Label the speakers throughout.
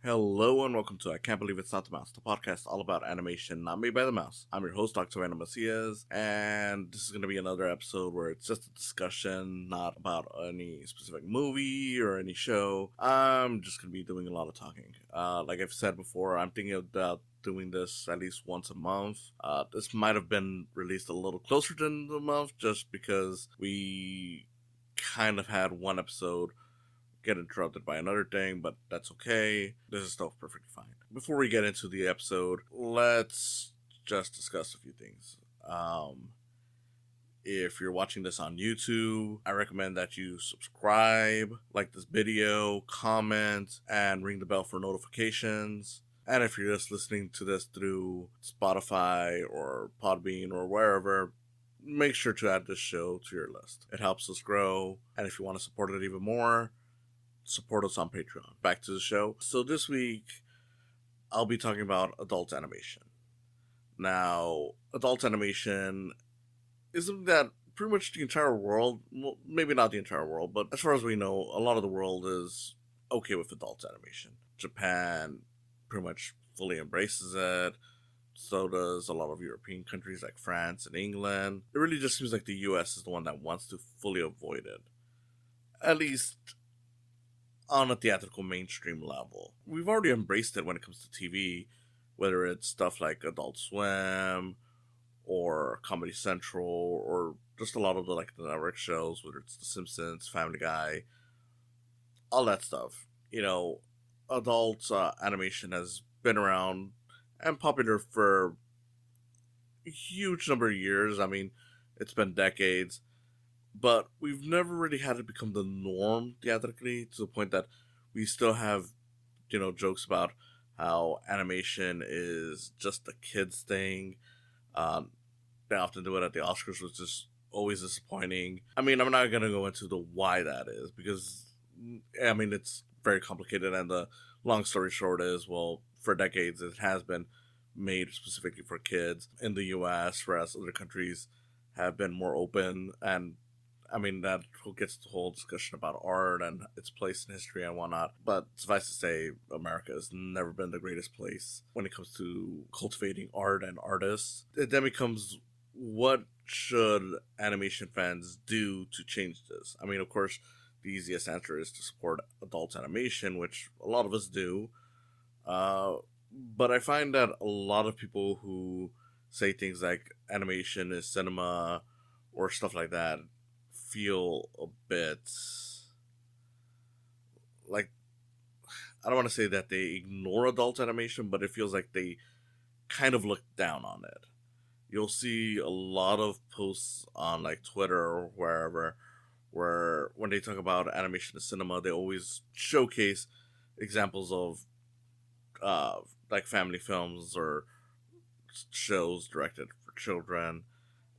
Speaker 1: Hello and welcome to I Can't Believe It's Not the Mouse, the podcast all about animation not made by the mouse. I'm your host, Octaviano, and this is going to be another episode where it's just a discussion, not about any specific movie or any show. I'm just going to be doing a lot of talking. Like I've said before, I'm thinking about doing this at least once a month. This might have been released a little closer than the month just because we kind of had one episode get interrupted by another thing, but that's okay. This is still perfectly fine. Before we get into the episode, let's just discuss a few things. If you're watching this on YouTube, I recommend that you subscribe, like this video, comment, and ring the bell for notifications. And if you're just listening to this through Spotify or Podbean or wherever, make sure to add this show to your list. It helps us grow, and if you want to support it even more, support us on Patreon. Back to the show. So this week, I'll be talking about adult animation. Now, adult animation is something that pretty much the entire world, well, maybe not the entire world, but as far as we know, a lot of the world is okay with adult animation. Japan pretty much fully embraces it. So does a lot of European countries like France and England. It really just seems like the US is the one that wants to fully avoid it. At least on a theatrical mainstream level. We've already embraced it when it comes to TV, whether it's stuff like Adult Swim or Comedy Central or just a lot of the network shows, whether it's The Simpsons, Family Guy, all that stuff. Adult animation has been around and popular for a huge number of years. I mean, it's been decades. But we've never really had it become the norm theatrically to the point that we still have, jokes about how animation is just a kid's thing. They often do it at the Oscars, which is always disappointing. I mean, I'm not going to go into the why that is because, it's very complicated. And the long story short is, well, for decades, it has been made specifically for kids in the US, whereas other countries have been more open and that gets the whole discussion about art and its place in history and whatnot. But suffice to say, America has never been the greatest place when it comes to cultivating art and artists. It then becomes, what should animation fans do to change this? Of course, the easiest answer is to support adult animation, which a lot of us do. But I find that a lot of people who say things like animation is cinema or stuff like that feel a bit like, I don't want to say that they ignore adult animation, but it feels like they kind of look down on it. You'll see a lot of posts on Twitter or wherever where when they talk about animation in cinema, they always showcase examples of family films or shows directed for children.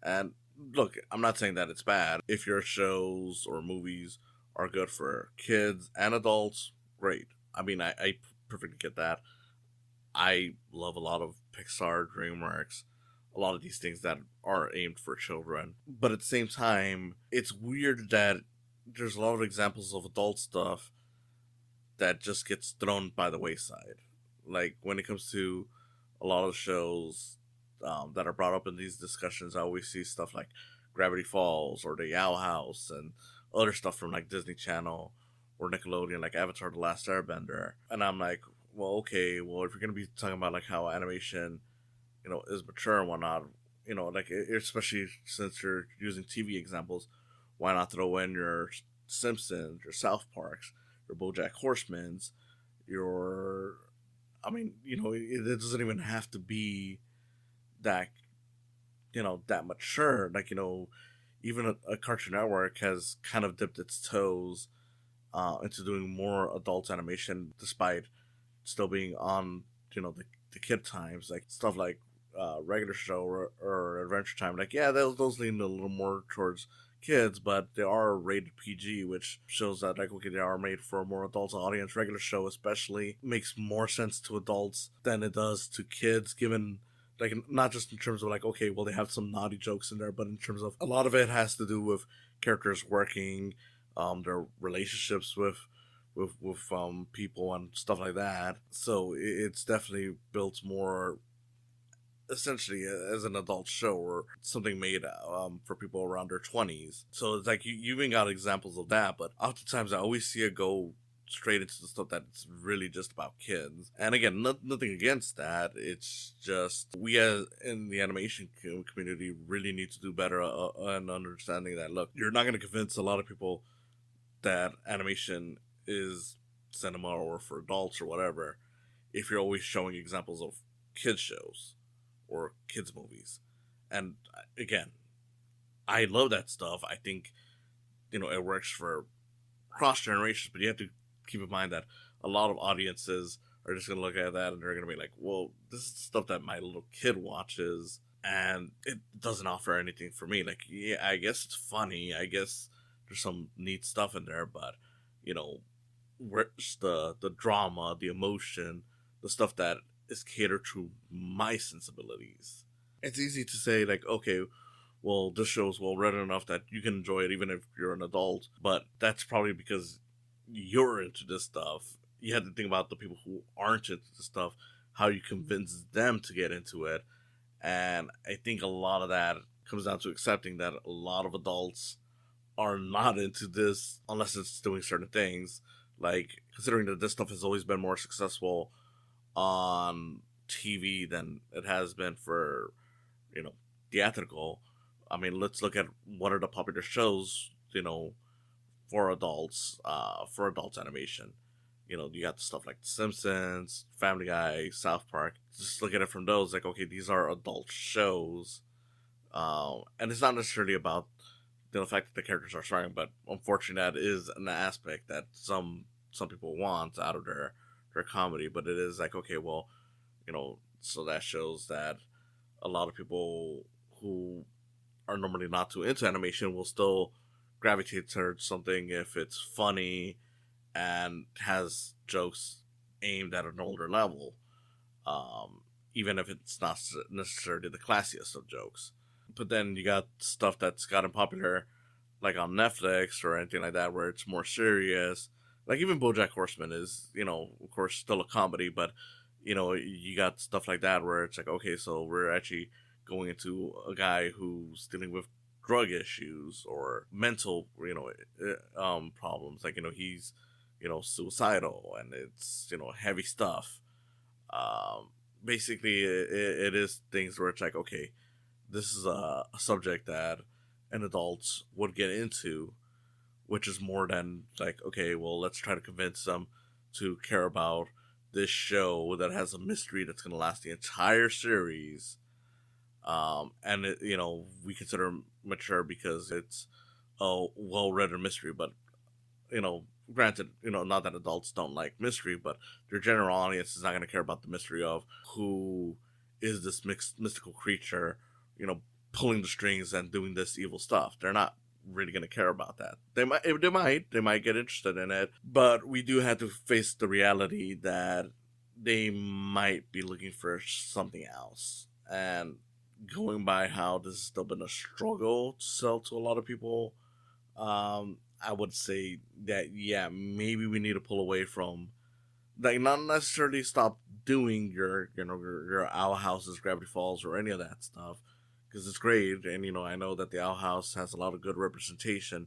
Speaker 1: And look, I'm not saying that it's bad. If your shows or movies are good for kids and adults, great. I perfectly get that. I love a lot of Pixar, DreamWorks, a lot of these things that are aimed for children. But at the same time, it's weird that there's a lot of examples of adult stuff that just gets thrown by the wayside. Like when it comes to a lot of shows that are brought up in these discussions, I always see stuff like Gravity Falls or The Owl House and other stuff from Disney Channel or Nickelodeon, like Avatar: The Last Airbender. And I'm like, well, okay, well, if you're going to be talking about how animation, is mature and whatnot, especially since you're using TV examples, why not throw in your Simpsons, your South Parks, your BoJack Horseman's, your, it doesn't even have to be that that mature. Even a Cartoon Network has kind of dipped its toes into doing more adult animation despite still being on the kid times, like stuff like Regular Show or Adventure Time. Those lean a little more towards kids, but they are rated PG, which shows that okay, they are made for a more adult audience. Regular Show especially makes more sense to adults than it does to kids, given not just in terms of okay, well, they have some naughty jokes in there, but in terms of a lot of it has to do with characters working, their relationships with with people and stuff like that. So it's definitely built more essentially as an adult show or something made for people around their 20s. So it's like you even got examples of that, but oftentimes I always see it go straight into the stuff that's really just about kids. And again, nothing against that. It's just we as in the animation community really need to do better on understanding that, look, you're not going to convince a lot of people that animation is cinema or for adults or whatever if you're always showing examples of kids shows or kids movies. And again, I love that stuff. I think it works for cross generations, but you have to keep in mind that a lot of audiences are just gonna look at that and they're gonna be like, "Well, this is stuff that my little kid watches, and it doesn't offer anything for me." Like, yeah, I guess it's funny. I guess there's some neat stuff in there, but you know, where's the drama, the emotion, the stuff that is catered to my sensibilities? It's easy to say like, okay, well, this show's well written enough that you can enjoy it even if you're an adult, but that's probably because you're into this stuff. You have to think about the people who aren't into this stuff, how you convince them to get into it. And I think a lot of that comes down to accepting that a lot of adults are not into this unless it's doing certain things. Like, considering that this stuff has always been more successful on TV than it has been for, you know, theatrical. I mean, let's look at what are the popular shows, for adults animation. You got stuff like The Simpsons, Family Guy, South Park. Just look at it from those, like, okay, these are adult shows. And it's not necessarily about the fact that the characters are strong, but unfortunately, that is an aspect that some people want out of their comedy. But it is like, okay, well, so that shows that a lot of people who are normally not too into animation will still gravitate towards something if it's funny and has jokes aimed at an older level, even if it's not necessarily the classiest of jokes. But then you got stuff that's gotten popular, like on Netflix or anything like that, where it's more serious. Like even BoJack Horseman is, of course, still a comedy, but you got stuff like that where it's like, okay, so we're actually going into a guy who's dealing with drug issues or mental, problems. Like, he's, suicidal, and it's, heavy stuff. Basically, it is things where it's like, okay, this is a subject that an adult would get into, which is more than like, okay, well, let's try to convince them to care about this show that has a mystery that's going to last the entire series. And we consider mature because it's a well-written mystery, but granted, not that adults don't like mystery, but their general audience is not going to care about the mystery of who is this mystical creature, pulling the strings and doing this evil stuff. They're not really going to care about that. They might get interested in it, but we do have to face the reality that they might be looking for something else. And going by how this has still been a struggle to sell to a lot of people, I would say that, yeah, maybe we need to pull away from, like, not necessarily stop doing your Owl Houses, Gravity Falls, or any of that stuff, because it's great. And I know that the Owl House has a lot of good representation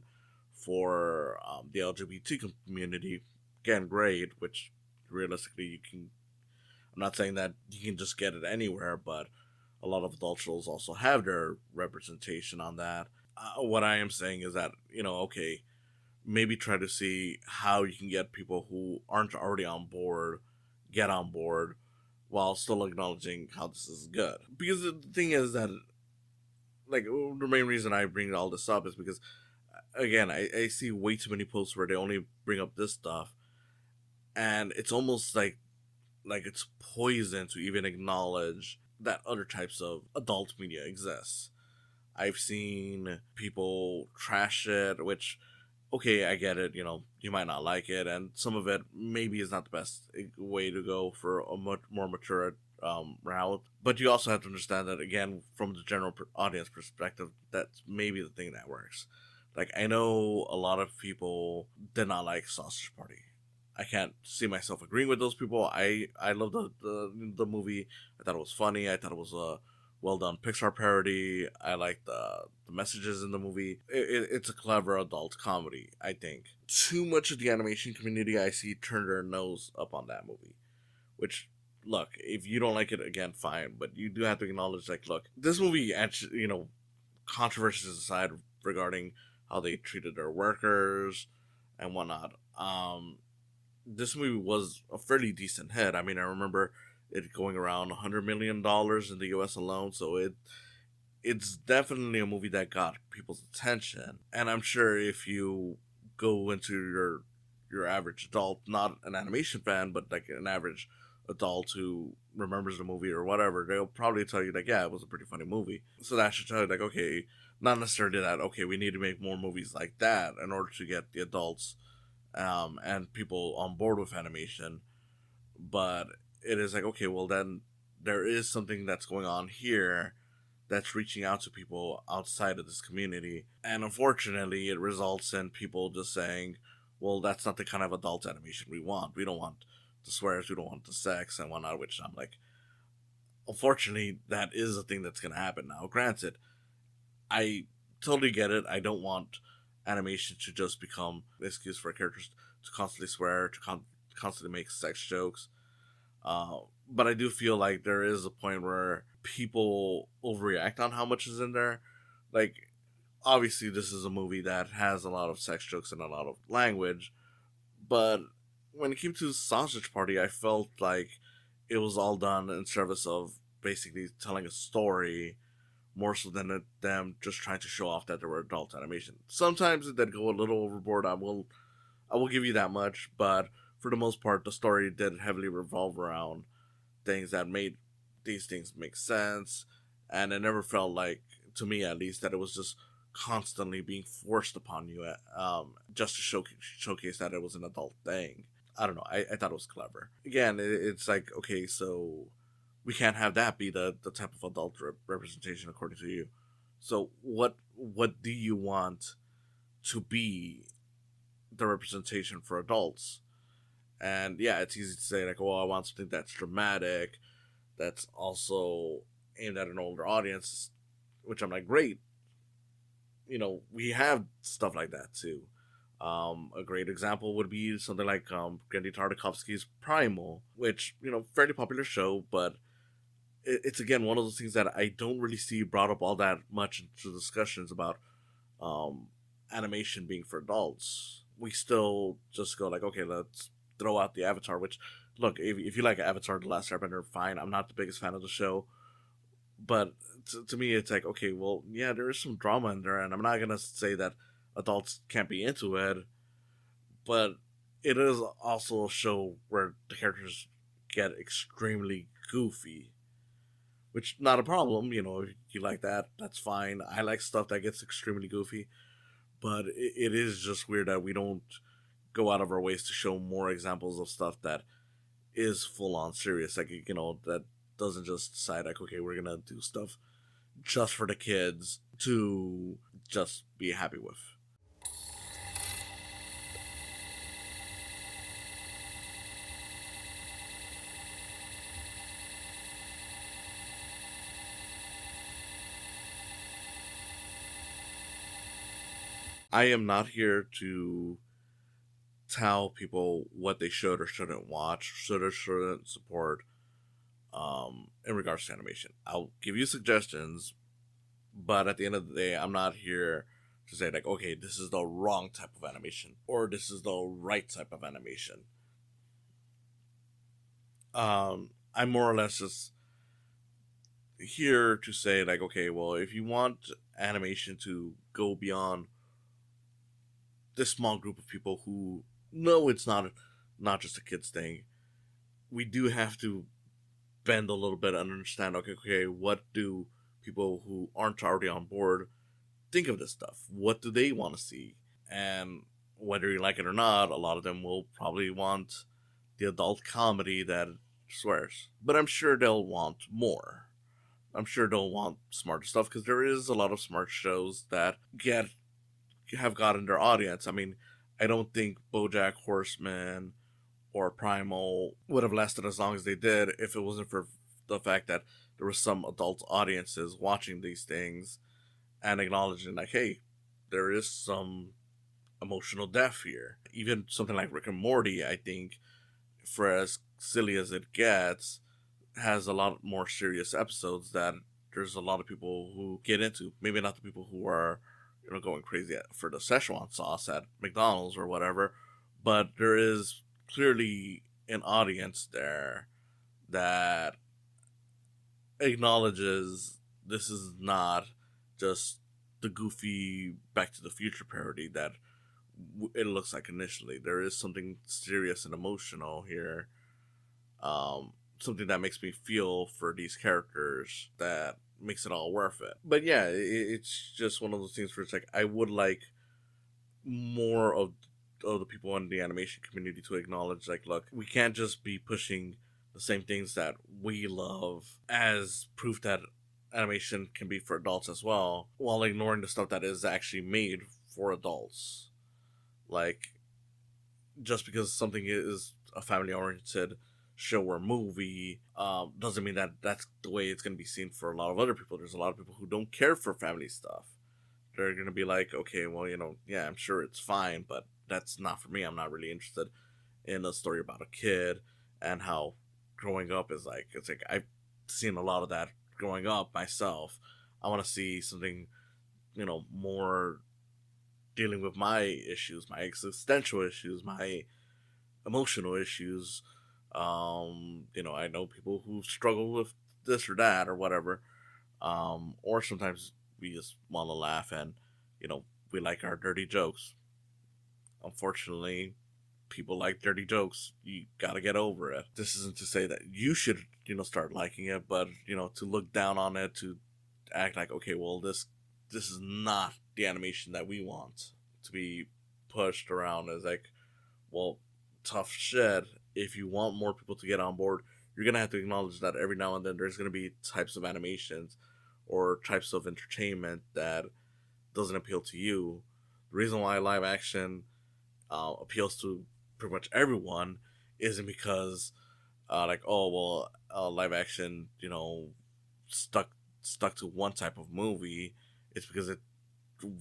Speaker 1: for the LGBT community. Again, great. Which realistically, I'm not saying that you can just get it anywhere, but a lot of adult shows also have their representation on that. What I am saying is that, okay, maybe try to see how you can get people who aren't already on board get on board while still acknowledging how this is good. Because the thing is that, like, the main reason I bring all this up is because, again, I see way too many posts where they only bring up this stuff, and it's almost like it's poison to even acknowledge that other types of adult media exists. I've seen people trash it, which, okay, I get it, you might not like it, and some of it maybe is not the best way to go for a much more mature route. But you also have to understand that, again, from the general audience perspective, that's maybe the thing that works. Like, I know a lot of people did not like Sausage Party. I can't see myself agreeing with those people. I love the movie. I thought it was funny. I thought it was a well done Pixar parody. I like the messages in the movie. It's a clever adult comedy, I think. Too much of the animation community I see turn their nose up on that movie. Which, look, if you don't like it, again, fine. But you do have to acknowledge, like, look, this movie actually, controversies aside regarding how they treated their workers and whatnot. This movie was a fairly decent hit. I mean, I remember it going around $100 million in the U.S. alone, so it's definitely a movie that got people's attention. And I'm sure if you go into your average adult, not an animation fan, but like an average adult who remembers the movie or whatever, they'll probably tell you like, yeah, it was a pretty funny movie. So that should tell you like, okay, not necessarily that, okay, we need to make more movies like that in order to get the adults and people on board with animation. But it is like, okay, well then there is something that's going on here that's reaching out to people outside of this community. And unfortunately, it results in people just saying, well, that's not the kind of adult animation we want. We don't want the swears, we don't want the sex and whatnot, which I'm like, unfortunately, that is a thing that's going to happen now. Granted, I totally get it. I don't want animation to just become an excuse for characters to constantly swear, to constantly make sex jokes. But I do feel like there is a point where people overreact on how much is in there. Like, obviously, this is a movie that has a lot of sex jokes and a lot of language, but when it came to Sausage Party, I felt like it was all done in service of basically telling a story more so than them just trying to show off that there were adult animation. Sometimes it did go a little overboard. I will give you that much, but for the most part, the story did heavily revolve around things that made these things make sense, and it never felt like, to me at least, that it was just constantly being forced upon you, just to showcase that it was an adult thing. I don't know. I thought it was clever. Again, it's like, okay, so we can't have that be the type of adult representation according to you. So what do you want to be the representation for adults? And yeah, it's easy to say like, well, I want something that's dramatic, that's also aimed at an older audience, which I'm like, great. We have stuff like that too. A great example would be something like Genndy Tartakovsky's Primal, which, fairly popular show, but it's again one of those things that I don't really see brought up all that much into discussions about um, animation being for adults. We still just go like, okay, let's throw out the Avatar. Which, look, if you like Avatar: The Last Airbender, fine. I'm not the biggest fan of the show, but to me, it's like, okay, well, yeah, there is some drama in there, and I'm not gonna say that adults can't be into it, but it is also a show where the characters get extremely goofy, which not a problem. If you like that, that's fine. I like stuff that gets extremely goofy, but it is just weird that we don't go out of our ways to show more examples of stuff that is full on serious. Like, that doesn't just decide like, okay, we're gonna do stuff just for the kids to just be happy with. I am not here to tell people what they should or shouldn't watch, should or shouldn't support, in regards to animation. I'll give you suggestions, but at the end of the day, I'm not here to say like, okay, this is the wrong type of animation or this is the right type of animation. I'm more or less just here to say like, okay, well, if you want animation to go beyond this small group of people who know it's not just a kids thing, we do have to bend a little bit and understand. Okay, what do people who aren't already on board think of this stuff? What do they want to see? And whether you like it or not, a lot of them will probably want the adult comedy that swears. But I'm sure they'll want more. I'm sure they'll want smarter stuff because there is a lot of smart shows that have gotten their audience. I mean, I don't think BoJack Horseman or Primal would have lasted as long as they did if it wasn't for the fact that there were some adult audiences watching these things and acknowledging, like, hey, there is some emotional depth here. Even something like Rick and Morty, I think, for as silly as it gets, has a lot more serious episodes that there's a lot of people who get into. Maybe not the people who are, going crazy for the Szechuan sauce at McDonald's or whatever, but there is clearly an audience there that acknowledges this is not just the goofy Back to the Future parody that it looks like initially. There is something serious and emotional here, something that makes me feel for these characters that makes it all worth it. But yeah, it's just one of those things where it's like I would like more of the people in the animation community to acknowledge, like, look, we can't just be pushing the same things that we love as proof that animation can be for adults as well, while ignoring the stuff that is actually made for adults. Like, just because something is a family oriented show or movie doesn't mean that that's the way it's going to be seen for a lot of other people. There's a lot of people who don't care for family stuff. They're going to be like, okay, well, yeah, I'm sure it's fine, but that's not for me. I'm not really interested in a story about a kid and how growing up is like. It's like I've seen a lot of that growing up myself. I want to see something, more dealing with my issues, my existential issues, my emotional issues. I know people who struggle with this or that or whatever. Or sometimes we just want to laugh and, we like our dirty jokes. Unfortunately, people like dirty jokes. You gotta get over it. This isn't to say that you should, start liking it, but, to look down on it, to act like, okay, well, this is not the animation that we want to be pushed around as like, well, tough shit. If you want more people to get on board, you're gonna have to acknowledge that every now and then there's gonna be types of animations or types of entertainment that doesn't appeal to you. The reason why live action appeals to pretty much everyone isn't because like, oh well, live action, stuck to one type of movie. It's because it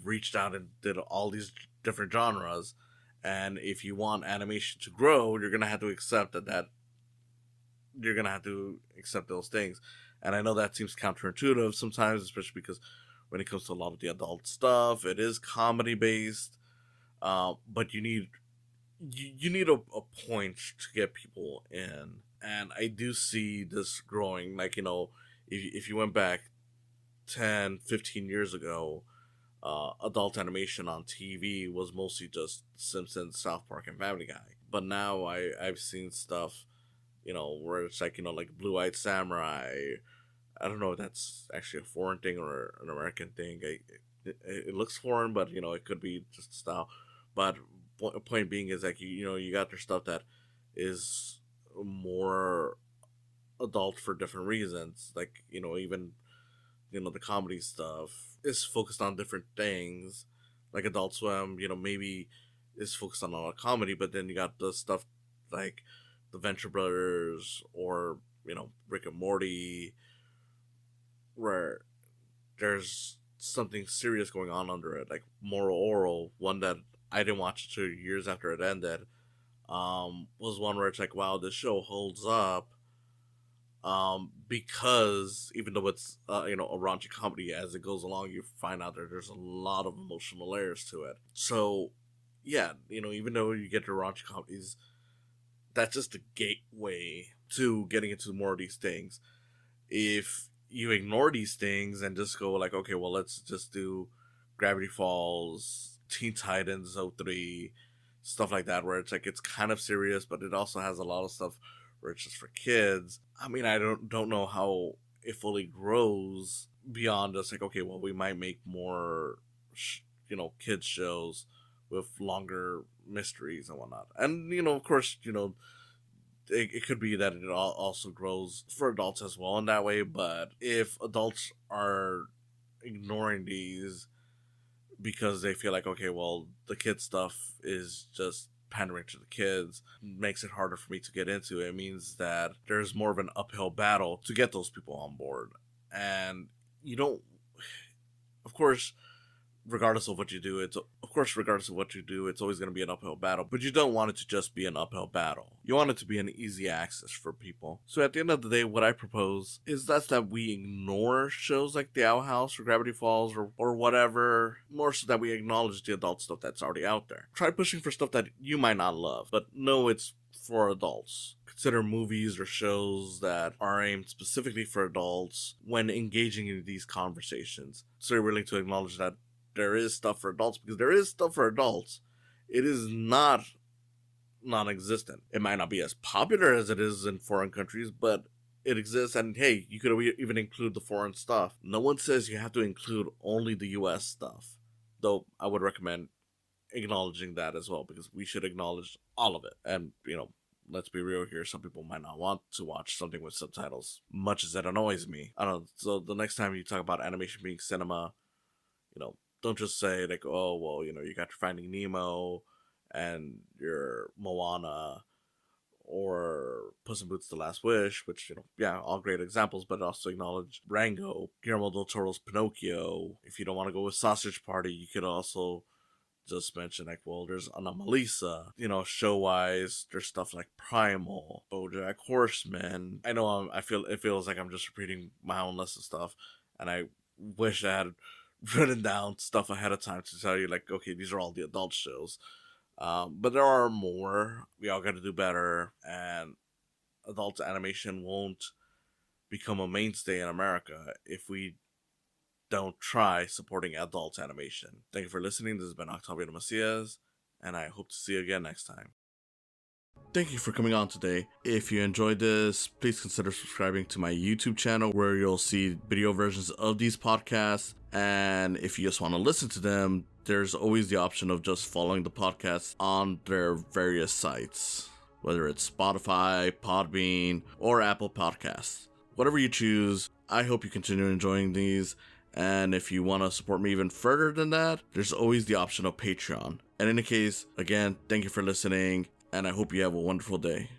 Speaker 1: reached out and did all these different genres. And if you want animation to grow, you're gonna have to accept that you're gonna have to accept those things. And I know that seems counterintuitive sometimes, especially because when it comes to a lot of the adult stuff, it is comedy based. But you need a point to get people in, and I do see this growing. Like, if you went back 10, 15 years ago, adult animation on TV was mostly just Simpsons, South Park, and Family Guy. But now I've seen stuff, where it's like, like Blue Eyed Samurai. I don't know if that's actually a foreign thing or an American thing. It looks foreign, but, it could be just style. But point being is like, you got their stuff that is more adult for different reasons. Like, even, the comedy stuff is focused on different things. Like Adult Swim, maybe is focused on a lot of comedy, but then you got the stuff like the Venture Brothers or, Rick and Morty, where there's something serious going on under it, like Moral Oral, one that I didn't watch it 2 years after it ended, was one where it's like, wow, this show holds up, because even though it's a raunchy comedy, as it goes along, you find out that there's a lot of emotional layers to it. So, yeah, even though you get to raunchy comedies, that's just the gateway to getting into more of these things. If you ignore these things and just go like, okay, well, let's just do Gravity Falls, Teen Titans 03, stuff like that, where it's like it's kind of serious, but it also has a lot of stuff where it's just for kids. I mean, I don't know how it fully grows beyond just like, okay, well, we might make more, kids shows with longer mysteries and whatnot. And, of course, it could be that it also grows for adults as well in that way. But if adults are ignoring these because they feel like, okay, well, the kid stuff is just pandering to the kids makes it harder for me to get into. It means that there's more of an uphill battle to get those people on board. And you don't, of course, regardless of what you do, it's always going to be an uphill battle. But you don't want it to just be an uphill battle. You want it to be an easy access for people. So at the end of the day, what I propose is that we ignore shows like The Owl House or Gravity Falls or whatever, more so that we acknowledge the adult stuff that's already out there. Try pushing for stuff that you might not love, but know it's for adults. Consider movies or shows that are aimed specifically for adults when engaging in these conversations. So you're willing to acknowledge that there is stuff for adults, because there is stuff for adults. It is not non-existent. It might not be as popular as it is in foreign countries, but it exists. And hey, you could even include the foreign stuff. No one says you have to include only the US stuff, though I would recommend acknowledging that as well, because we should acknowledge all of it. And let's be real here, some people might not want to watch something with subtitles, much as it annoys me. I don't know. So the next time you talk about animation being cinema, don't just say like, oh, well, you got your Finding Nemo and your Moana or Puss in Boots: The Last Wish, which, all great examples, but also acknowledge Rango, Guillermo del Toro's Pinocchio. If you don't want to go with Sausage Party, you could also just mention like, well, there's Anomalisa. Show-wise, there's stuff like Primal, BoJack Horseman. I know it feels like I'm just repeating my own list of stuff, and I wish I had written down stuff ahead of time to tell you like, okay, these are all the adult shows, but there are more. We all got to do better, and adult animation won't become a mainstay in America if we don't try supporting adult animation. Thank you for listening. This has been Octaviano Macias, and I hope to see you again next time. Thank you for coming on today. If you enjoyed this, please consider subscribing to my YouTube channel, where you'll see video versions of these podcasts. And if you just want to listen to them, there's always the option of just following the podcast on their various sites, whether it's Spotify, Podbean, or Apple Podcasts. Whatever you choose, I hope you continue enjoying these. And if you want to support me even further than that, there's always the option of Patreon. And in any case, again, thank you for listening, and I hope you have a wonderful day.